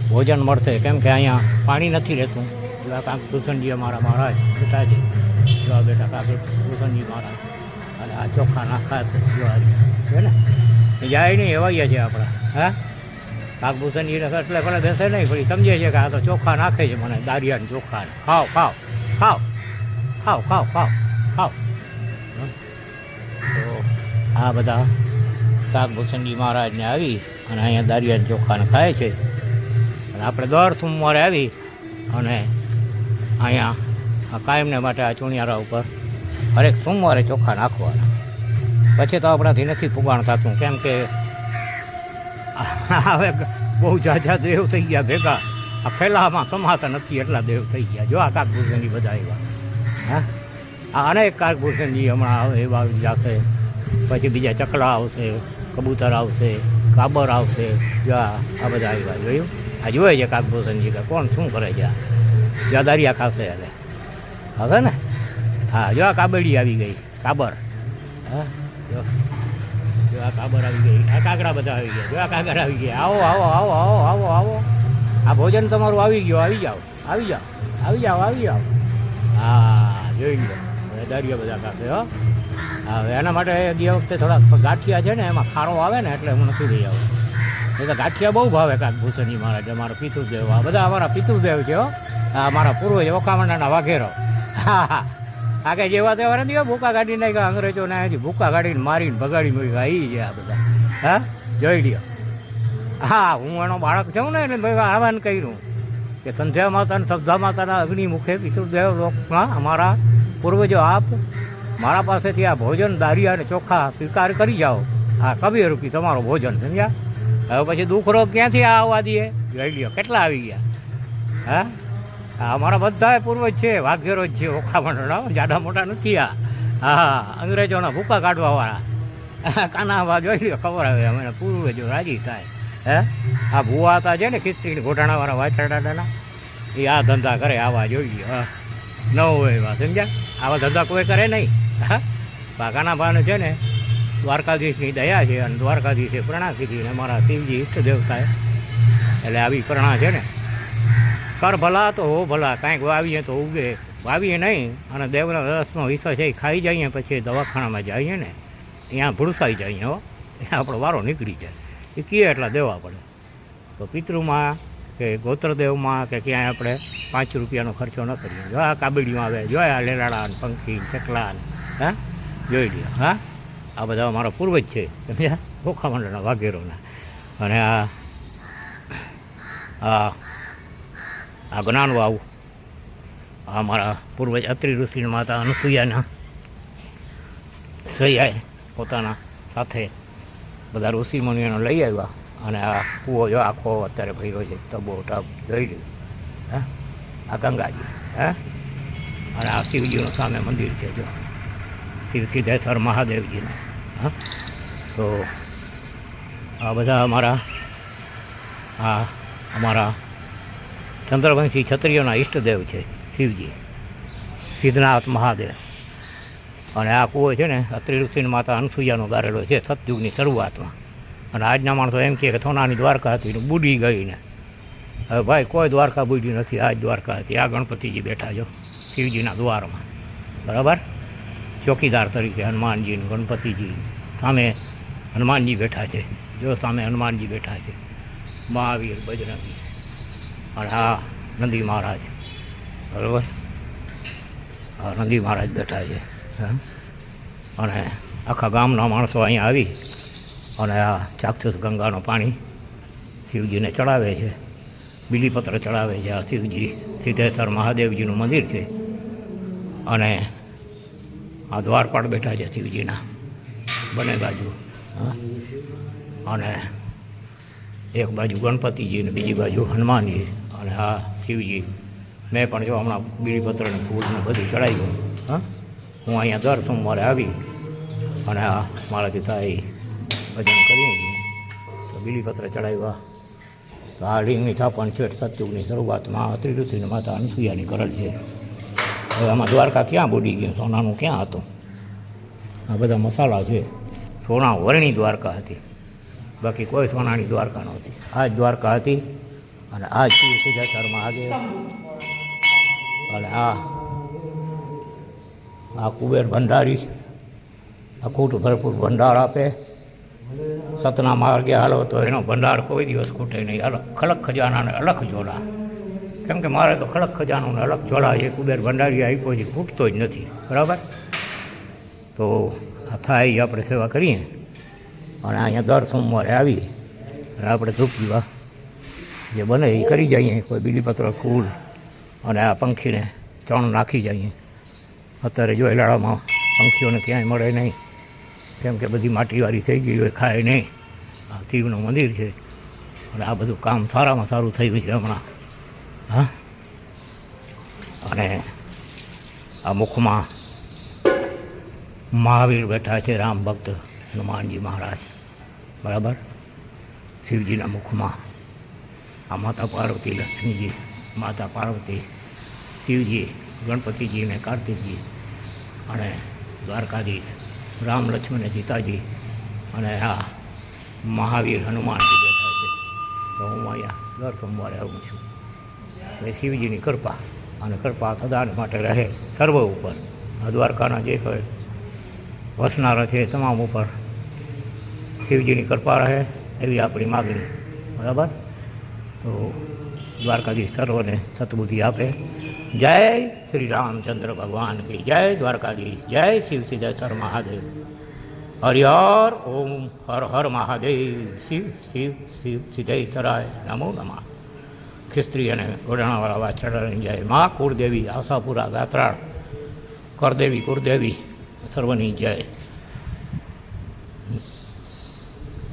ભોજન મળશે. કેમ કે અહીંયા પાણી નથી રહેતું. જો આ કાગભૂષણજી અમારા મહારાજ બેઠા છે, જો આ બેઠા કાગભૂષણજી મહારાજ અને આ ચોખા નાખા છે ને એ જાય નહીં એવાયા છે આપણા. હા, કાગભૂષણજીને એટલે ભલે બેસે નહીં, પણ સમજે છે કે આ તો ચોખા નાખે છે મને, દારિયાને ચોખા. ખાવ ખાવ ખાવ ખાવ ખાવ ખાવ ખાવ. તો આ બધા કાગભૂષણજી મહારાજને આવી અને અહીંયા દારિયાને ચોખાને ખાય છે. અને આપણે દર સોમવારે આવી અને અહીંયા આ કાયમને માટે આ ચુણિયારા ઉપર હરેક સોમવારે ચોખા નાખવાના. પછી તો આપણાથી નથી પુગાણ થતું, કેમ કે હવે બહુ ઝાઝા દેવ થઈ ગયા ભેગા. આ ફેલામાં સમાતા નથી એટલા દેવ થઈ ગયા. જો આ કાગભૂષણજી બધા એવા. હા, આ અનેક કાગભૂષણજી હમણાં આવે એવા આવી જશે. પછી બીજા ચકલા આવશે, કબૂતર આવશે, કાબર આવશે. જો આ બધા આવ્યા. જોયું? આ જોવે છે કાગભૂષણજી કે કોણ શું કરે છે. જ્યાં દારિયા ખાશે એટલે હવે ને. હા, જો આ કાબડી આવી ગઈ, કાબર. હા, જો આ કાબર આવી ગઈ. આ કાગડા બધા આવી ગયા. જો આ કાગર આવી ગયા. આવો આવો આવો આવો આવો આવો. આ ભોજન તમારું આવી ગયો. આવી જાઓ આવી જાઓ આવી જાઓ આવી જાઓ. હા, જોઈ લો હવે દારિયા બધા ખાશે. હો, હા, હવે એના માટે ગયા વખતે થોડા ગાંઠિયા છે ને એમાં ખારો આવે ને એટલે હું નથી લઈ આવું. એ તો ગાંઠિયા બહુ ભાવે કાંક ભૂષણજી મહારાજ, અમારા પિતૃદેવ, આ બધા અમારા પિતૃદેવ છે હો. આ અમારા પૂર્વજ ઓખામંડાના વાઘેરો. હા હા, આ કે જેવા તેવા નથી હો, ભૂકા કાઢી નાખ્યા અંગ્રેજોને, અહીંથી ભૂકા કાઢીને મારીને ભગાડી મૂક્યા. એ છે આ બધા. હા, જોઈ લ્યો. હા, હું એનો બાળક છું ને, એટલે મેં આહવાન કર્યું કે સંધ્યા માતા અને સબ્ધા માતાના અગ્નિ મુખે પિતૃદેવ લોકમાં અમારા પૂર્વજો આપ મારા પાસેથી આ ભોજન દારિયા અને ચોખા સ્વીકાર કરી જાઓ. આ કબીર રૂપી તમારો ભોજન, સમજ્યા? હવે પછી દુઃખ રોગ ક્યાંથી આવવા દઈએ? જોઈ લ્યો કેટલા આવી ગયા. હા, અમારા બધા પૂર્વજ છે, વાઘેરો જ છે, ઓખામંડળના, જાડા મોટા નથી આ. હા, અંગ્રેજોના ભૂકા કાઢવાવાળા કાનાવા જોઈ લ્યો, ખબર આવે અમે પૂર્વજો રાજી થાય. હે, આ ભૂવા હતા છે ને ખીચડી ઘોટાણાવાળા વાછરડાના, એ આ ધંધા કરે, આવા જોઈ લ્યો. હા, ન હોય એવા, સમજ્યા? આવા ધંધા કોઈ કરે નહીં. હા, કાનાભાને છે ને દ્વારકાધીશની દયા છે, અને દ્વારકાધીશે પ્રણા કીધી, અને અમારા શિવજી ઈષ્ટ દેવતા, એટલે આવી પ્રણા છે ને. કર ભલા તો હો ભલા, કાંઈક વાવીએ તો ઉગે, વાવીએ નહીં અને દેવના રસનો હિસ્સો છે એ ખાઈ જઈએ, પછી દવાખાનામાં જઈએ ને ત્યાં ભૂળસાઈ જઈએ હો, ત્યાં આપણો વારો નીકળી જાય. એ કીએ એટલા દેવા પડે. તો પિતૃમાં કે ગોત્રદેવમાં કે ક્યાંય આપણે 5 રૂપિયાનો ખર્ચો ન કરીએ. જો આ કાબડીમાં આવે, જો આ લેલાડા ને પંખી ચકલા ને, હા જોઈ લ્યો. હા, આ બધા અમારા પૂર્વજ છે, સમજ્યા? ઓખામંડળના વાઘેરોના. અને આ જ્ઞાન વાવ, આ અમારા પૂર્વજ અત્રિ ઋષિ માતા અનુસૂયાના સૈયાએ પોતાના સાથે બધા ઋષિ મુનિઓને લઈ આવ્યા, અને આ કૂવો જો આખો અત્યારે ભર્યો છે, તબો ટબ જોઈ લ્યો. હા, આ ગંગાજી. હા, અને આ શિવજીનું સામે મંદિર છે, જો શિવ સિદ્ધેશ્વર મહાદેવજીનું. હા, તો આ બધા અમારા ચંદ્રવંશી ક્ષત્રિયોના ઈષ્ટદેવ છે શિવજી, સિદ્ધનાથ મહાદેવ. અને આ કૂવો છે ને અત્રિ ઋષિની માતા અનસૂયાનો ગારેલો છે સતયુગની શરૂઆતમાં. અને આજના માણસો એમ કહે કે સોનાની દ્વારકા હતી ને બુડી ગઈ ને. હવે ભાઈ કોઈ દ્વારકા બુડી નથી, આ જ દ્વારકા હતી. આ ગણપતિજી બેઠા જો શિવજીના દ્વારમાં, બરાબર? ચોકીદાર તરીકે હનુમાનજી ને ગણપતિજી, સામે હનુમાનજી બેઠા છે, જો સામે હનુમાનજી બેઠા છે, મહાવીર, બજરંગી, અને આ નંદી મહારાજ, બરાબર? આ નંદી મહારાજ બેઠા છે. અને આખા ગામના માણસો અહીંયા આવી અને આ ચાક્ષુષ ગંગાનું પાણી શિવજીને ચડાવે છે, બીલીપત્ર ચડાવે છે. આ શિવજી સિદ્ધેશ્વર મહાદેવજીનું મંદિર છે, અને આ દ્વારપાળ બેઠા છે શિવજીના બંને બાજુ. હા, અને એક બાજુ ગણપતિજી ને બીજી બાજુ હનુમાનજી, અને આ શિવજી. મેં પણ જો હમણાં બીલીપત્ર ને ફૂલ ને બધું ચડાવ્યું. હા, હું અહીંયા દર સોમવારે આવી અને આ મારાથી થાય ભજન કરીએ તો બીલીપત્ર ચડાવ્યા. તો આ લિંગની થાપણ છે સતયુગની શરૂઆતમાં અત્રિ ઋષિની માતા અનસૂયાની કરેલ છે. હવે આમાં દ્વારકા ક્યાં બુડી ગયું, સોનાનું ક્યાં હતું? આ બધા મસાલા છે. સોના વર્ણી દ્વારકા હતી, બાકી કોઈ સોનાની દ્વારકા નહોતી. આ જ દ્વારકા હતી, અને આ જ સિદ્ધેશ્વર મહાદેવ. અને આ કુબેર ભંડારી અખૂટ ભરપૂર ભંડાર આપે. સતના માર્ગે હાલો તો એનો ભંડાર કોઈ દિવસ ખૂટે નહીં. ખડક ખજાનાને અલખ જોડા, કેમ કે મારે તો ખડક ખજાનોને અલગ જોડા એ કુબેર ભંડારી આપ્યો છે, ખૂટતો જ નથી, બરાબર? તો આ થાય આપણે સેવા કરીએ, અને અહીંયા દર સોમવારે આવી અને આપણે ધૂપ દીવા જે બને એ કરી જઈએ. કોઈ બીલીપત્ર, ફૂલ અને આ પંખીને ચણ નાખી જઈએ. અત્યારે જો એલાળામાં પંખીઓને ક્યાંય મળે નહીં, કેમ કે બધી માટીવાળી થઈ ગઈ હોય, ખાય નહીં. આ શિવનું મંદિર છે, અને આ બધું કામ સારામાં સારું થયું છે હમણાં. હા, અને આ મુખમાં મહાવીર બેઠા છે, રામ ભક્ત હનુમાનજી મહારાજ, બરાબર? શિવજીના મુખમાં આ માતા પાર્વતી, લક્ષ્મીજી, માતા પાર્વતી, શિવજી, ગણપતિજી ને કાર્તિકજી, અને દ્વારકાધીશ રામ, લક્ષ્મણ, સીતાજી, અને આ મહાવીર હનુમાનજી બેઠા છે. તો હું અહીંયા દર સોમવારે આવું છું. એ શિવજીની કૃપા, અને કૃપા સદાને માટે રહે સર્વ ઉપર. આ દ્વારકાના જે કોઈ વસનારા છે તમામ ઉપર શિવજીની કૃપા રહે એવી આપણી માગણી. બરાબર. તો દ્વારકાધીશ સર્વને સતબુદ્ધિ આપે. જય શ્રી રામચંદ્ર ભગવાન કી જય. દ્વારકાધીશ જય. શિવ સિદ્ધેશ્વર મહાદેવ. હરિહર ઓમ હર હર મહાદેવ. શિવ શિવ શિવ સિદ્ધેશ્વરાય નમો નમઃ. ખિસ્ત્રી અને ઘોડાણાવાળા વાછરડાની જય. મા કુળદેવી આશાપુરા ગાત્રાળ કરદેવી કુળદેવી સર્વની જય.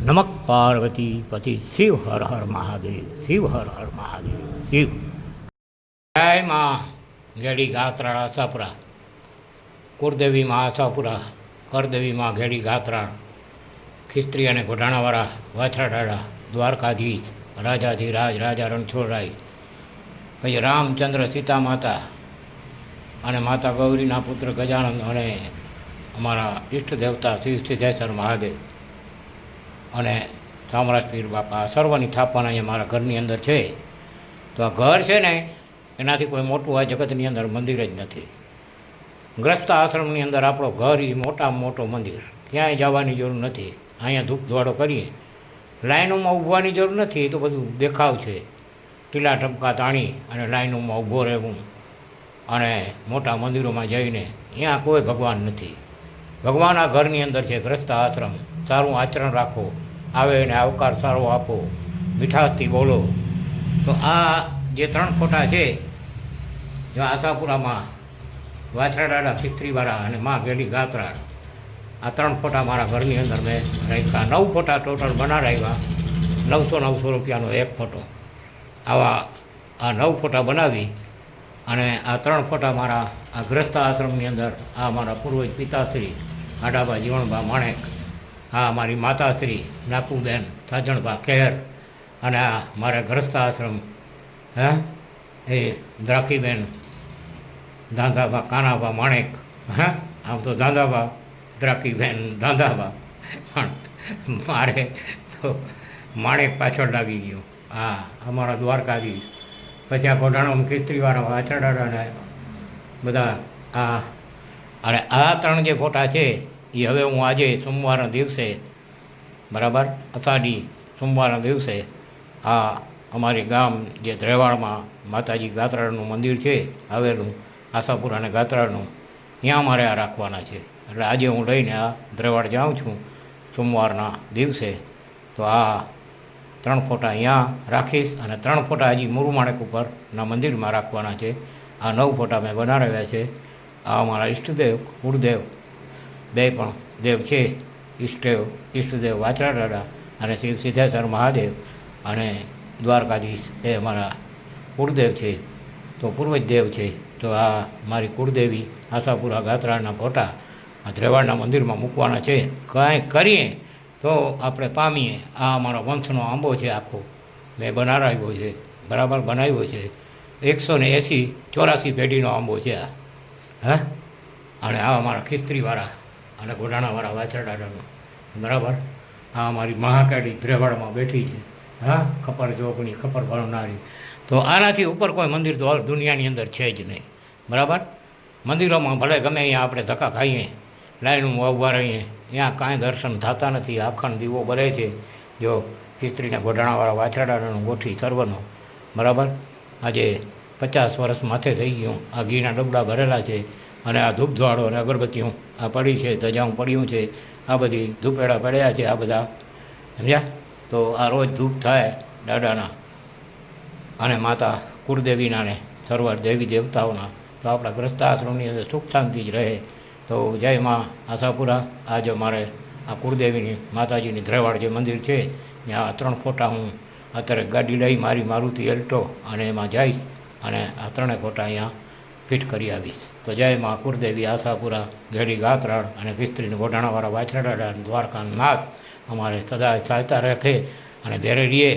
નમક પાર્વતી પતિ. શિવ હર હર મહાદેવ. શિવ હર હર મહાદેવ. શિવ જય. માં ઘેડી ગાત્રાળ આશાપુરા કુળદેવી માં આશાપુરા કરદેવી માં ઘેડી ગાત્રાળ ખિસ્ત્રી અને ઘોડાણાવાળા વાછરડાડા દ્વારકાધીશ રાજાધિરાજ રાજા રણછોડરાય પછી રામચંદ્ર સીતા માતા અને માતા ગૌરીના પુત્ર ગજાનંદ અને અમારા ઈષ્ટ દેવતા શિવ સિદ્ધેશ્વર મહાદેવ અને ચામરાજપીર બાપા સર્વની સ્થાપના અહીંયા મારા ઘરની અંદર છે. તો આ ઘર છે ને એનાથી કોઈ મોટું આ જગતની અંદર મંદિર જ નથી. ગ્રસ્ત આશ્રમની અંદર આપણો ઘર એ મોટામાં મોટો મંદિર. ક્યાંય જવાની જરૂર નથી. અહીંયા ધૂપ ધોવાડો કરીએ. લાઈનોમાં ઊભવાની જરૂર નથી. એ તો બધું દેખાવ છે. ટીલા ટપકા તાણી અને લાઈનોમાં ઊભો રહેવું અને મોટા મંદિરોમાં જઈને ત્યાં કોઈ ભગવાન નથી. ભગવાન આ ઘરની અંદર છે. ગ્રસ્ત આશ્રમ. સારું આચરણ રાખો. આવે એને આવકાર સારો આપો. મીઠાશથી બોલો. તો આ જે 3 ફોટા છે જો આશાપુરામાં વાછરડાડા ખિસ્ત્રીવાળા અને માં ઘેડી ગાત્રાળ આ 3 ફોટા મારા ઘરની અંદર મેં રાખ્યા. 9 ફોટા ટોટલ બનાવ્યા. 900 રૂપિયાનો એક ફોટો. આવા આ 9 ફોટા બનાવી અને આ 3 ફોટા મારા આ ગ્રસ્ત આશ્રમની અંદર આ મારા પૂર્વજ પિતાશ્રી આડાબા જીવણબા માણેક, આ મારી માતાશ્રી નાકુબેન સાજણબા ખેર અને આ મારા ગ્રસ્ત આશ્રમ એ દ્રાખીબેન દાંધાબા કાનાબા માણેક. આમ તો દાંધાબા દ્રાખીબેન દાંધાબા પણ મારે તો માણેક પાછળ લાગી ગયો. હા, અમારા દ્વારકાધીશ. પછી આ ઘોડાણામાં ખિસ્ત્રીવાળા વાછરડાને બધા આ અને આ 3 જે ફોટા છે એ હવે હું આજે સોમવારના દિવસે બરાબર અષાઢી સોમવારના દિવસે આ અમારી ગામ જે ધ્રેવાડમાં માતાજી ગાત્રાળનું મંદિર છે આવેલું આશાપુરા અને ગાત્રાળનું, ત્યાં મારે આ રાખવાના છે. એટલે આજે હું લઈને આ ધ્રેવાડ જાઉં છું સોમવારના દિવસે. તો આ 3 ફોટા અહીંયા રાખીશ અને 3 ફોટા હજી મુરુમાણેક ઉપરના મંદિરમાં રાખવાના છે. આ 9 ફોટા મેં બનાવ્યા છે. આ અમારા ઈષ્ટદેવ કુળદેવ બે પણ દેવ છે. ઈષ્ટદેવ વાછરડાડા અને શિવ સિદ્ધેશ્વર મહાદેવ અને દ્વારકાધીશ એ અમારા કુળદેવ છે. તો પૂર્વજ દેવ છે. તો આ મારી કુળદેવી આશાપુરા ગાત્રાળના ફોટા આ ધ્રેવાડના મંદિરમાં મૂકવાના છે. કાંઈ કરીએ તો આપણે પામીએ. આ અમારો વંશનો આંબો છે. આખો મેં બનાવ્યો છે. બરાબર બનાવ્યો છે. 184 પેઢીનો આંબો છે આ. અને આ અમારા ખિસ્ત્રીવાળા અને ઘોડાણાવાળા વાછરડાનો બરાબર. આ અમારી મહાકાળી ધ્રેવાડમાં બેઠી છે. ખપર જોગણી ખપર ભણનારી. તો આનાથી ઉપર કોઈ મંદિર તો દુનિયાની અંદર છે જ નહીં. બરાબર. મંદિરોમાં ભલે ગમે અહીંયા આપણે ધક્કા ખાઈએ, લાઈનમાં ઊભા રહીએ, ત્યાં કાંઈ દર્શન થતા નથી. આખંડ દીવો બરે છે. જો ખિસ્ત્રીને ઘોડાણાવાળા વાછરડાનો ગોઠી સર્વનો બરાબર. આજે 50 વર્ષ માથે થઈ ગયું. આ ઘીના ડબડા ભરેલા છે અને આ ધૂપ ધોવાડો અને અગરબત્તીઓ આ પડી છે. ધજાઉં પડ્યું છે. આ બધી ધૂપેડા પડ્યા છે. આ બધા સમજ્યા. તો આ રોજ ધૂપ થાય દાદાના અને માતા કુળદેવીના ને સર્વ દેવી દેવતાઓના. તો આપણા ગ્રસ્ત આશ્રમની અંદર સુખ શાંતિ જ રહે. તો જય માં આશાપુરા. આજે મારે આ કુળદેવીની માતાજીની ધ્રેવાડ જે મંદિર છે ત્યાં 3 ફોટા હું અત્યારે ગાડી લઈ મારી મારુતિ એલ્ટો અને એમાં જઈશ અને આ 3 ફોટા અહીંયા ફિટ કરી આવીશ. તો જય માં કુળદેવી આશાપુરા ઘેડી ગાત્રાળ અને ખિસ્ત્રીને ઘોડાણાવાળા વાછરડાડા દ્વારકાનો નાથ અમારે સદાય સહાયતા રાખે અને ઘેરે રહીએ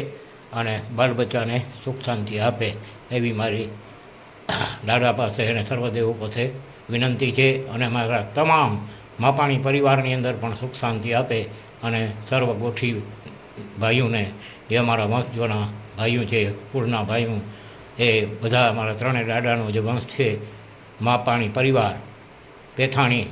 અને બાળ બચ્ચાને સુખ શાંતિ આપે એવી મારી દાદા પાસે અને સર્વદેવો પાસે વિનંતી છે. અને મારા તમામ માપાણી પરિવારની અંદર પણ સુખ શાંતિ આપે અને સર્વ ગોઠી ભાઈઓને જે અમારા વંશજોના ભાઈઓ છે, કુળના ભાઈઓ, એ બધા અમારા 3 દાદાનો જે વંશ છે, માપાણી પરિવાર, પેથાણી,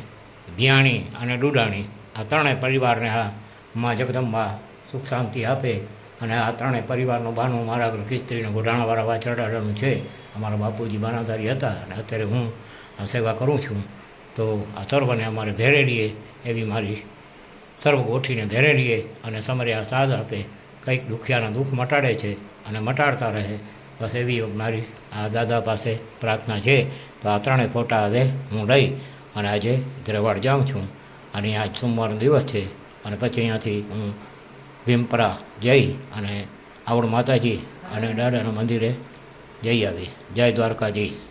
ભિયાણી અને ડુડાણી, આ 3 પરિવારને આ મા જગદંબા સુખ શાંતિ આપે અને આ ત્રણેય પરિવારનો બાનો મારા આગળ ખીસ્ત્રીને ગોઢાણાવાળા વાછરડાનું છે. અમારા બાપુજી બાનાધારી હતા અને અત્યારે હું આ સેવા કરું છું. તો આ સર્વને અમારે ભેરે રહીએ એવી મારી સર્વ ગોઠીને ભેરે રહીએ અને સમર્યા સાથ આપે, કંઈક દુખિયાના દુઃખ મટાડે છે અને મટાડતા રહે, બસ એવી મારી આ દાદા પાસે પ્રાર્થના છે. તો આ ત્રણેય ફોટા હવે હું લઈ અને આજે ધ્રેવાડ જાઉં છું. અને આજ સોમવારનો દિવસ છે અને પછી અહીંયાથી હું ભીમપરા જઈ અને આવડ માતાજી અને દાદાના મંદિરે જઈ આવીશ. જય દ્વારકાધીશ.